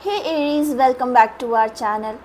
Hey Aries, welcome back to our channel.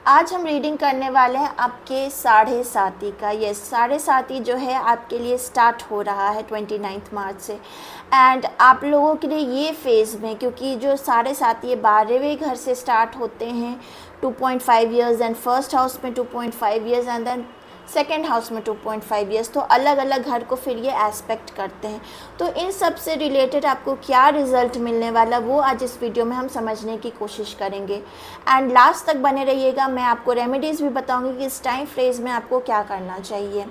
आज हम reading करने वाले हैं आपके साढ़े साथी का। यस, साढ़े साथी जो है आपके लिए स्टार्ट हो रहा है 29 मार्च से। एंड आप लोगों के लिए ये फेज़ में, क्योंकि जो साढ़े साथी ये 12वें घर से स्टार्ट होते हैं 2.5 ईयर्स, एंड फर्स्ट हाउस में 2.5 years, and then second house में 2.5 ईयर्स, तो अलग अलग घर को फिर ये एस्पेक्ट करते हैं। तो इन सब से रिलेटेड आपको क्या रिज़ल्ट मिलने वाला वो आज इस वीडियो में हम समझने की कोशिश करेंगे। एंड लास्ट तक बने रहिएगा, मैं आपको रेमेडीज़ भी बताऊंगी कि इस टाइम फ्रेज में आपको क्या करना चाहिए।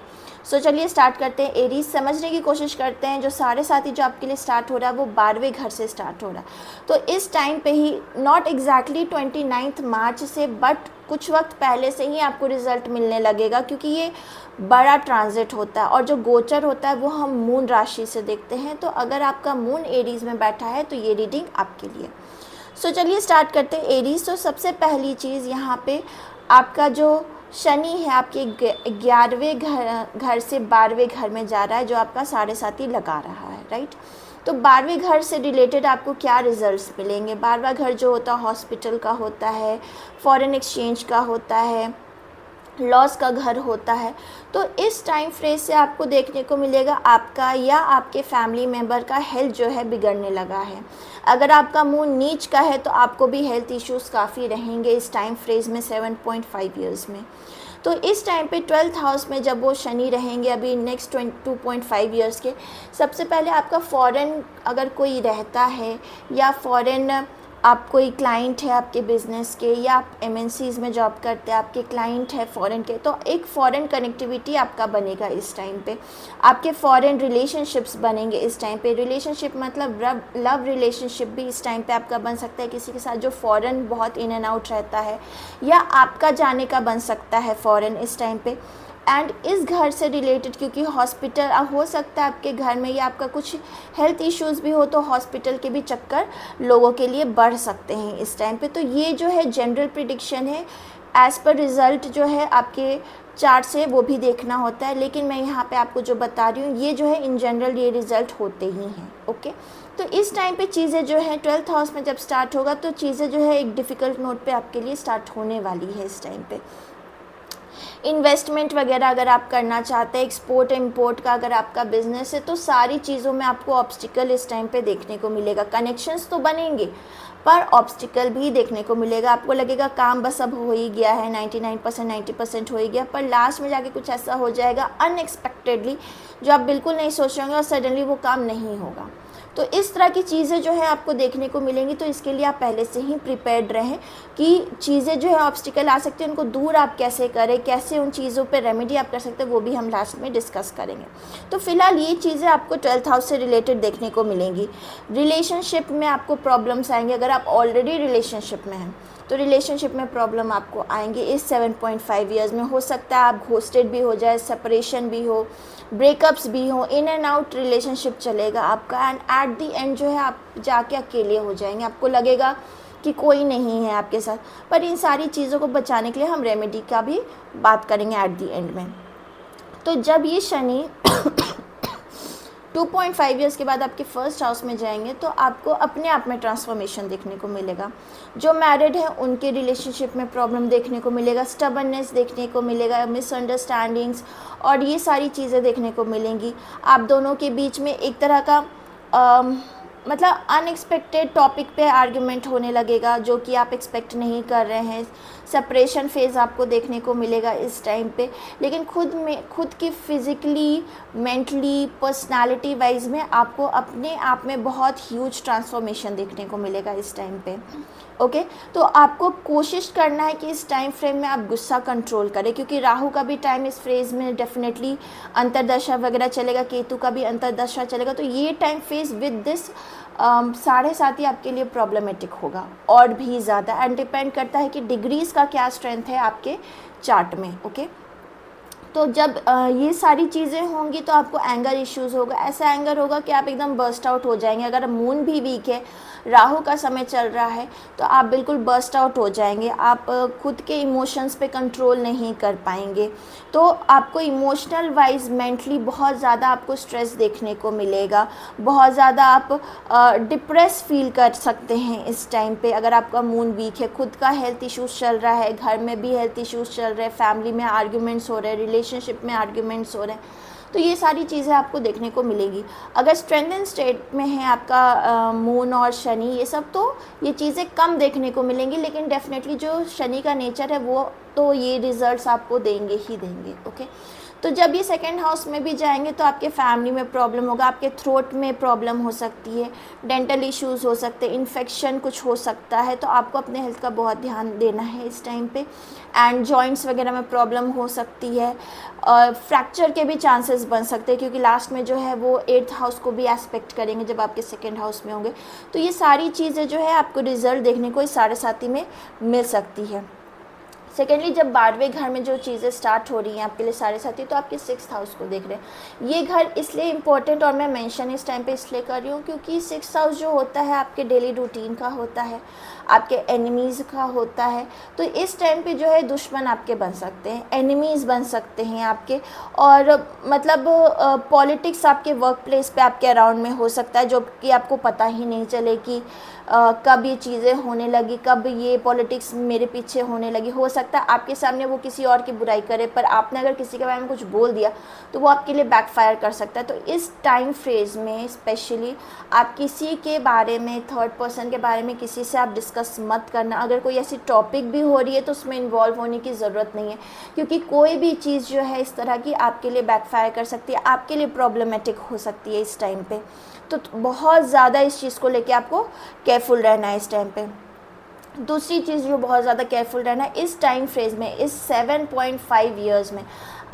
सो चलिए स्टार्ट करते हैं। एरीज समझने की कोशिश करते हैं। जो साढ़े साथी जो आपके लिए स्टार्ट हो रहा है वो 12वें घर से स्टार्ट हो रहा है। तो इस टाइम पे ही, नॉट एग्जैक्टली 29 मार्च से, बट कुछ वक्त पहले से ही आपको रिज़ल्ट मिलने लगेगा, क्योंकि ये बड़ा ट्रांजिट होता है और जो गोचर होता है वो हम मून राशि से देखते हैं। तो अगर आपका मून एरीज में बैठा है तो ये रीडिंग आपके लिए। सो चलिए स्टार्ट करते हैं एरीज। तो सबसे पहली चीज़ यहाँ पे आपका जो शनि है आपके 11वें घर से 12वें घर में जा रहा है, जो आपका साढ़े साथी लगा रहा है, राइट। तो 12वें घर से रिलेटेड आपको क्या रिजल्ट्स मिलेंगे। 12वां घर जो होता है हॉस्पिटल का होता है, फॉरेन एक्सचेंज का होता है, लॉस का घर होता है। तो इस टाइम फ्रेज से आपको देखने को मिलेगा आपका या आपके फैमिली मेम्बर का हेल्थ जो है बिगड़ने लगा है। अगर आपका मून नीच का है तो आपको भी हेल्थ इश्यूज़ काफ़ी रहेंगे इस टाइम फ्रेज में 7.5 ईयर्स में। तो इस टाइम पे 12th हाउस में जब वो शनि रहेंगे अभी नेक्स्ट 2.5 ईयर्स के, सबसे पहले आपका फ़ॉरेन अगर कोई रहता है या फ़ॉरेन आप कोई क्लाइंट है आपके बिज़नेस के, या आप MNCs में जॉब करते हैं, आपके क्लाइंट है फॉरेन के, तो एक फ़ॉरेन कनेक्टिविटी आपका बनेगा इस टाइम पे। आपके फॉरेन रिलेशनशिप्स बनेंगे इस टाइम पे। रिलेशनशिप मतलब लव रिलेशनशिप भी इस टाइम पे आपका बन सकता है किसी के साथ जो फ़ॉरेन बहुत इन एंड आउट रहता है, या आपका जाने का बन सकता है फ़ॉरेन इस टाइम पे। एंड इस घर से रिलेटेड, क्योंकि हॉस्पिटल हो सकता है आपके घर में, या आपका कुछ हेल्थ इश्यूज़ भी हो तो हॉस्पिटल के भी चक्कर लोगों के लिए बढ़ सकते हैं इस टाइम पे। तो ये जो है जनरल प्रिडिक्शन है, एज़ पर रिज़ल्ट जो है आपके चार्ट से वो भी देखना होता है, लेकिन मैं यहाँ पे आपको जो बता रही हूँ ये जो है इन जनरल ये रिज़ल्ट होते ही हैं। ओके, तो इस टाइम पे चीज़ें जो है 12th हाउस में जब स्टार्ट होगा तो चीज़ें जो है एक डिफ़िकल्ट नोट पे आपके लिए स्टार्ट होने वाली है इस टाइम पे। इन्वेस्टमेंट वगैरह अगर आप करना चाहते हैं, एक्सपोर्ट इम्पोर्ट का अगर आपका बिजनेस है, तो सारी चीज़ों में आपको ऑब्स्टिकल इस टाइम पे देखने को मिलेगा। कनेक्शंस तो बनेंगे पर ऑब्स्टिकल भी देखने को मिलेगा। आपको लगेगा काम बस अब हो ही गया है, 99% 90% हो ही गया, पर लास्ट में जाके कुछ ऐसा हो जाएगा अनएक्सपेक्टेडली जो आप बिल्कुल नहीं सोच रहे होंगे और सडनली वो काम नहीं होगा। तो इस तरह की चीज़ें जो है आपको देखने को मिलेंगी। तो इसके लिए आप पहले से ही प्रिपेयर्ड रहें कि चीज़ें जो है ऑब्स्टिकल आ सकते हैं उनको दूर आप कैसे करें, कैसे उन चीज़ों पे रेमेडी आप कर सकते हैं, वो भी हम लास्ट में डिस्कस करेंगे। तो फिलहाल ये चीज़ें आपको 12th हाउस से रिलेटेड देखने को मिलेंगी। रिलेशनशिप में आपको प्रॉब्लम्स आएंगे। अगर आप ऑलरेडी रिलेशनशिप में हैं तो रिलेशनशिप में प्रॉब्लम आपको आएंगे इस 7.5 ईयर्स में। हो सकता है आप घोस्टेड भी हो जाए, सेपरेशन भी हो, ब्रेकअप्स भी हो, इन एंड आउट रिलेशनशिप चलेगा आपका। एंड एट दी एंड जो है आप जाके अकेले हो जाएंगे, आपको लगेगा कि कोई नहीं है आपके साथ। पर इन सारी चीज़ों को बचाने के लिए हम रेमेडी का भी बात करेंगे एट दी एंड में। तो जब ये शनि 2.5 ईयर्स के बाद आपके फर्स्ट हाउस में जाएंगे तो आपको अपने आप में ट्रांसफॉर्मेशन देखने को मिलेगा। जो मैरिड हैं उनके रिलेशनशिप में प्रॉब्लम देखने को मिलेगा, स्टबर्ननेस देखने को मिलेगा, मिसअंडरस्टैंडिंग्स और ये सारी चीज़ें देखने को मिलेंगी। आप दोनों के बीच में एक तरह का मतलब अनएक्सपेक्टेड टॉपिक पे आर्ग्यूमेंट होने लगेगा जो कि आप एक्सपेक्ट नहीं कर रहे हैं। सेपरेशन फेज़ आपको देखने को मिलेगा इस टाइम पे, लेकिन खुद की फिज़िकली, मेंटली, पर्सनालिटी वाइज में आपको अपने आप में बहुत ह्यूज ट्रांसफॉर्मेशन देखने को मिलेगा इस टाइम पे। ओके, तो आपको कोशिश करना है कि इस टाइम फ्रेम में आप गुस्सा कंट्रोल करें, क्योंकि राहु का भी टाइम इस फेज़ में डेफिनेटली अंतर्दशा वगैरह चलेगा, केतु का भी अंतर्दशा चलेगा। तो ये टाइम फेज़ विद दिस साढ़े साथी आपके लिए प्रॉब्लमेटिक होगा और भी ज़्यादा। एंड डिपेंड करता है कि डिग्रीज़ का क्या स्ट्रेंथ है आपके चार्ट में। ओके, तो जब ये सारी चीज़ें होंगी तो आपको एंगर इश्यूज़ होगा। ऐसा एंगर होगा कि आप एकदम बर्स्ट आउट हो जाएंगे। अगर मून भी वीक है, राहु का समय चल रहा है, तो आप बिल्कुल बर्स्ट आउट हो जाएंगे। आप खुद के इमोशंस पे कंट्रोल नहीं कर पाएंगे। तो आपको इमोशनल वाइज मेंटली बहुत ज़्यादा आपको स्ट्रेस देखने को मिलेगा। बहुत ज़्यादा आप डिप्रेस फील कर सकते हैं इस टाइम पे अगर आपका मून वीक है। खुद का हेल्थ इश्यूज़ चल रहा है, घर में भी हेल्थ इश्यूज़ चल रहे हैं, फैमिली में आर्ग्यूमेंट्स हो रहे हैं, रिलेशनशिप में आर्ग्यूमेंट्स हो रहे हैं, तो ये सारी चीज़ें आपको देखने को मिलेगी। अगर स्ट्रेंथन स्टेट में है आपका मून और शनि, ये सब, तो ये चीज़ें कम देखने को मिलेंगी, लेकिन डेफिनेटली जो शनि का नेचर है वो तो ये रिजल्ट्स आपको देंगे ही देंगे। ओके, तो जब ये सेकंड हाउस में भी जाएंगे तो आपके फैमिली में प्रॉब्लम होगा, आपके थ्रोट में प्रॉब्लम हो सकती है, डेंटल इश्यूज़ हो सकते हैं, इन्फेक्शन कुछ हो सकता है, तो आपको अपने हेल्थ का बहुत ध्यान देना है इस टाइम पे। एंड जॉइंट्स वगैरह में प्रॉब्लम हो सकती है, और फ्रैक्चर के भी चांसेस बन सकते हैं, क्योंकि लास्ट में जो है वो 8th हाउस को भी एस्पेक्ट करेंगे जब आपके सेकेंड हाउस में होंगे। तो ये सारी चीज़ें जो है आपको रिजल्ट देखने को इस 7.5 में मिल सकती है। सेकेंडली, जब 12वें घर में जो चीज़ें स्टार्ट हो रही हैं आपके लिए 7.5, तो आपके 6th हाउस को देख रहे हैं। ये घर इसलिए इम्पोर्टेंट और मैं मेंशन इस टाइम पे इसलिए कर रही हूँ क्योंकि 6th हाउस जो होता है आपके डेली रूटीन का होता है, आपके एनिमीज़ का होता है। तो इस टाइम पे जो है दुश्मन आपके बन सकते हैं, एनिमीज़ बन सकते हैं आपके, और मतलब पॉलिटिक्स आपके वर्क प्लेस पे आपके अराउंड में हो सकता है, जो कि आपको पता ही नहीं चले कि कब ये चीज़ें होने लगी, कब ये पॉलिटिक्स मेरे पीछे होने लगी। हो सकता है आपके सामने वो किसी और की बुराई करे, पर आपने अगर किसी के बारे में कुछ बोल दिया तो वो आपके लिए बैकफायर कर सकता है। तो इस टाइम फ्रेज में स्पेशली आप किसी के बारे में, थर्ड पर्सन के बारे में किसी से आप डिस्कस मत करना। अगर कोई ऐसी टॉपिक भी हो रही है तो उसमें इन्वॉल्व होने की ज़रूरत नहीं है, क्योंकि कोई भी चीज़ जो है इस तरह की आपके लिए बैकफायर कर सकती है, आपके लिए प्रॉब्लमेटिक हो सकती है इस टाइम पे। तो बहुत ज़्यादा इस चीज़ को लेके आपको केयरफुल रहना है इस टाइम पे। दूसरी चीज़ जो बहुत ज़्यादा केयरफुल रहना है इस टाइम फ्रेज में, इस 7.5 ईयर्स में,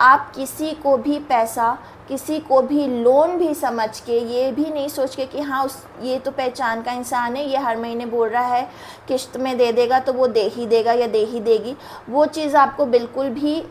आप किसी को भी पैसा, किसी को भी लोन भी समझ के, ये भी नहीं सोच के कि हाँ ये तो पहचान का इंसान है, ये हर महीने बोल रहा है किश्त में दे देगा तो वो दे ही देगा या दे ही देगी, वो चीज़ आपको बिल्कुल भी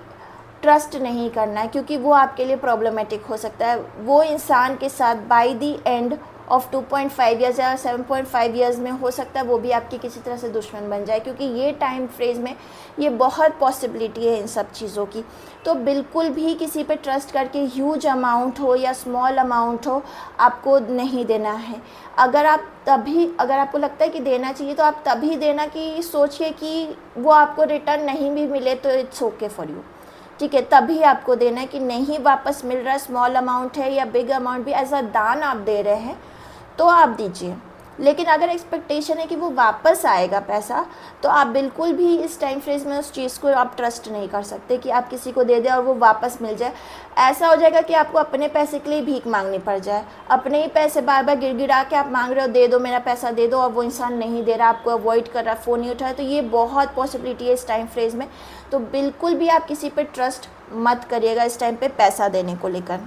ट्रस्ट नहीं करना है, क्योंकि वो आपके लिए प्रॉब्लमेटिक हो सकता है। वो इंसान के साथ by the end of 2.5 years या 7.5 ईयर्स में हो सकता है वो भी आपकी किसी तरह से दुश्मन बन जाए, क्योंकि ये टाइम फ्रेज में ये बहुत पॉसिबिलिटी है इन सब चीज़ों की। तो बिल्कुल भी किसी पे ट्रस्ट करके ह्यूज अमाउंट हो या स्मॉल अमाउंट हो आपको नहीं देना है। अगर आपको लगता है कि देना चाहिए तो आप तभी देना कि सोचिए कि वो आपको रिटर्न नहीं भी मिले तो इट्स ओके फॉर यू, ठीक है, तभी आपको देना है। कि नहीं वापस मिल रहा है, स्मॉल अमाउंट है या बिग अमाउंट भी एज अ दान आप दे रहे हैं तो आप दीजिए। लेकिन अगर एक्सपेक्टेशन है कि वो वापस आएगा पैसा, तो आप बिल्कुल भी इस टाइम फ्रेज में उस चीज़ को आप ट्रस्ट नहीं कर सकते कि आप किसी को दे दें और वो वापस मिल जाए। ऐसा हो जाएगा कि आपको अपने पैसे के लिए भीख मांगनी पड़ जाए, अपने ही पैसे बार बार गिड़गिड़ा के आप मांग रहे हो, दे दो मेरा पैसा दे दो, और वो इंसान नहीं दे रहा, आपको अवॉइड कर रहा, फ़ोन नहीं उठा रहा। तो ये बहुत पॉसिबिलिटी है इस टाइम फ्रेज में। तो बिल्कुल भी आप किसी पर ट्रस्ट मत करिएगा इस टाइम पर पैसा देने को लेकर।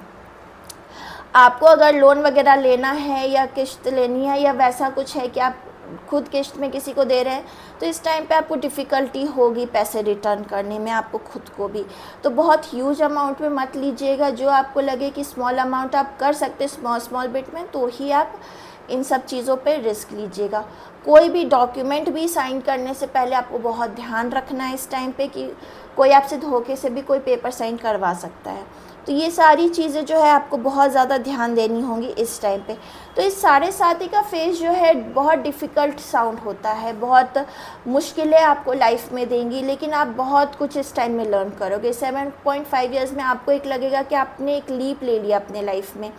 आपको अगर लोन वगैरह लेना है या किश्त लेनी है या वैसा कुछ है कि आप खुद किश्त में किसी को दे रहे हैं, तो इस टाइम पे आपको डिफ़िकल्टी होगी पैसे रिटर्न करने में, आपको खुद को भी। तो बहुत ह्यूज अमाउंट में मत लीजिएगा, जो आपको लगे कि स्मॉल अमाउंट आप कर सकते स्मॉल बिट में, तो ही आप इन सब चीज़ों पे रिस्क लीजिएगा। कोई भी डॉक्यूमेंट भी साइन करने से पहले आपको बहुत ध्यान रखना है इस टाइम पे कि कोई आपसे धोखे से भी कोई पेपर साइन करवा सकता है। तो ये सारी चीज़ें जो है आपको बहुत ज़्यादा ध्यान देनी होंगी इस टाइम पे। तो इस 7.5 का फेज़ जो है बहुत डिफ़िकल्ट साउंड होता है, बहुत मुश्किलें आपको लाइफ में देंगी, लेकिन आप बहुत कुछ इस टाइम में लर्न करोगे। 7.5 ईयर्स में आपको एक लगेगा कि आपने एक लीप ले लिया अपने लाइफ में,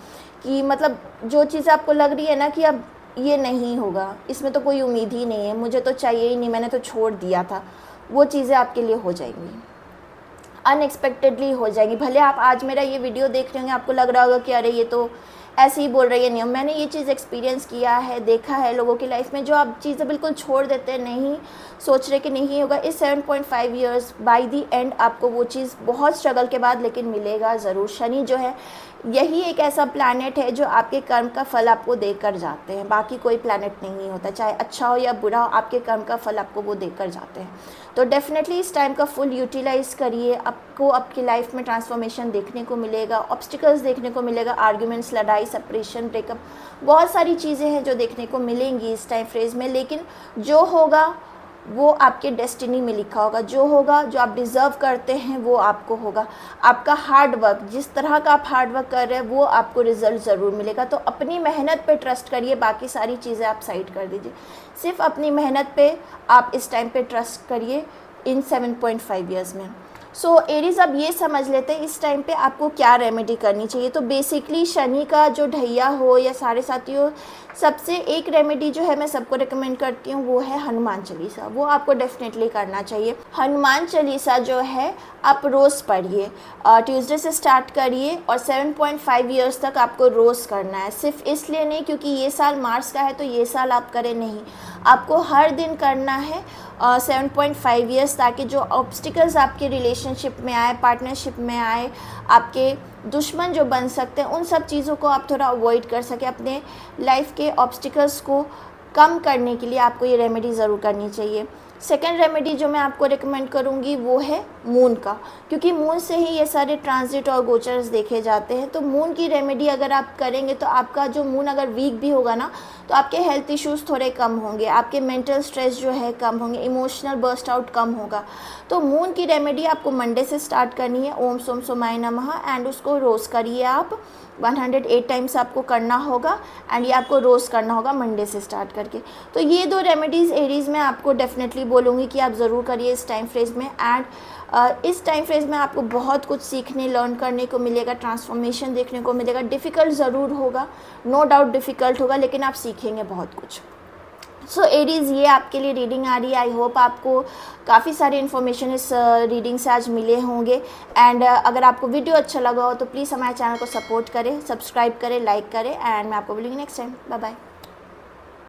कि मतलब जो चीज़ आपको लग रही है ना कि अब ये नहीं होगा, इसमें तो कोई उम्मीद ही नहीं है, मुझे तो चाहिए ही नहीं, मैंने तो छोड़ दिया था, वो चीज़ें आपके लिए हो जाएंगी, अनएक्सपेक्टेडली हो जाएगी। भले आप आज मेरा ये वीडियो देख रहे होंगे, आपको लग रहा होगा कि अरे ये तो ऐसे ही बोल रही है नहीं। मैंने ये चीज़ एक्सपीरियंस किया है, देखा है लोगों की लाइफ में, जो आप चीज़ें बिल्कुल छोड़ देते हैं, नहीं सोच रहे कि नहीं होगा, इस 7.5 ईयर्स बाय द एंड आपको वो चीज़ बहुत स्ट्रगल के बाद लेकिन मिलेगा ज़रूर। शनि जो है यही एक ऐसा प्लैनेट है जो आपके कर्म का फल आपको देकर जाते हैं, बाकी कोई प्लैनेट नहीं होता, चाहे अच्छा हो या बुरा हो, आपके कर्म का फल आपको वो देकर जाते हैं। तो डेफिनेटली इस टाइम का फुल यूटिलाइज़ करिए, आपको आपकी लाइफ में ट्रांसफॉर्मेशन देखने को मिलेगा, ऑब्स्टिकल्स देखने को मिलेगा, आर्ग्यूमेंट्स, लड़ाई, सेपरेशन, ब्रेकअप, बहुत सारी चीज़ें हैं जो देखने को मिलेंगी इस टाइम फ्रेज में। लेकिन जो होगा वो आपके डेस्टिनी में लिखा होगा, जो होगा, जो आप डिज़र्व करते हैं वो आपको होगा। आपका हार्ड वर्क, जिस तरह का आप हार्ड वर्क कर रहे हैं वो आपको रिजल्ट ज़रूर मिलेगा। तो अपनी मेहनत पे ट्रस्ट करिए, बाकी सारी चीज़ें आप साइड कर दीजिए, सिर्फ अपनी मेहनत पे आप इस टाइम पे ट्रस्ट करिए इन 7.5 ईयर्स में। सो एरीज़, अब ये समझ लेते हैं इस टाइम पे आपको क्या रेमेडी करनी चाहिए। तो बेसिकली शनि का जो ढैया हो या साढ़े साथी हो, सबसे एक रेमेडी जो है मैं सबको रिकमेंड करती हूँ वो है हनुमान चालीसा। वो आपको डेफिनेटली करना चाहिए। हनुमान चालीसा जो है आप रोज़ पढ़िए, ट्यूसडे से स्टार्ट करिए और 7.5 ईयर्स तक आपको रोज़ करना है। सिर्फ इसलिए नहीं क्योंकि ये साल मार्च का है तो ये साल आप करें, नहीं, आपको हर दिन करना है 7.5 ईयर्स, ताकि जो ऑब्स्टिकल्स आपके रिलेशनशिप में आए, पार्टनरशिप में आए, आपके दुश्मन जो बन सकते हैं, उन सब चीज़ों को आप थोड़ा अवॉइड कर सकें। अपने लाइफ के ऑब्स्टिकल्स को कम करने के लिए आपको ये रेमेडी ज़रूर करनी चाहिए। सेकेंड रेमेडी जो मैं आपको रिकमेंड करूँगी वो है मून का, क्योंकि मून से ही ये सारे ट्रांजिट और गोचर्स देखे जाते हैं। तो मून की रेमेडी अगर आप करेंगे तो आपका जो मून अगर वीक भी होगा ना, तो आपके हेल्थ इश्यूज़ थोड़े कम होंगे, आपके मेंटल स्ट्रेस जो है कम होंगे, इमोशनल बर्स्ट आउट कम होगा। तो मून की रेमेडी आपको मंडे से स्टार्ट करनी है, ओम सोम सोमाय नमः, एंड उसको रोज़ करिए आप 108 टाइम्स आपको करना होगा, एंड ये आपको रोज़ करना होगा मंडे से स्टार्ट करके। तो ये दो रेमेडीज़ एरीज़ में आपको डेफिनेटली बोलूँगी कि आप ज़रूर करिए इस टाइम फ्रेज में। एंड इस टाइम फ्रेज में आपको बहुत कुछ सीखने, लर्न करने को मिलेगा, ट्रांसफॉर्मेशन देखने को मिलेगा। डिफ़िकल्ट ज़रूर होगा, नो डाउट डिफ़िकल्ट होगा, लेकिन आप सीखेंगे बहुत कुछ। सो एरीज़, ये आपके लिए रीडिंग आ रही है। आई होप आपको काफ़ी सारी इन्फॉर्मेशन इस रीडिंग से आज मिले होंगे। एंड अगर आपको वीडियो अच्छा लगा हो तो प्लीज़ हमारे चैनल को सपोर्ट करें, सब्सक्राइब करें, लाइक करें, एंड मैं आपको बोलूँगी नेक्स्ट टाइम। Bye bye.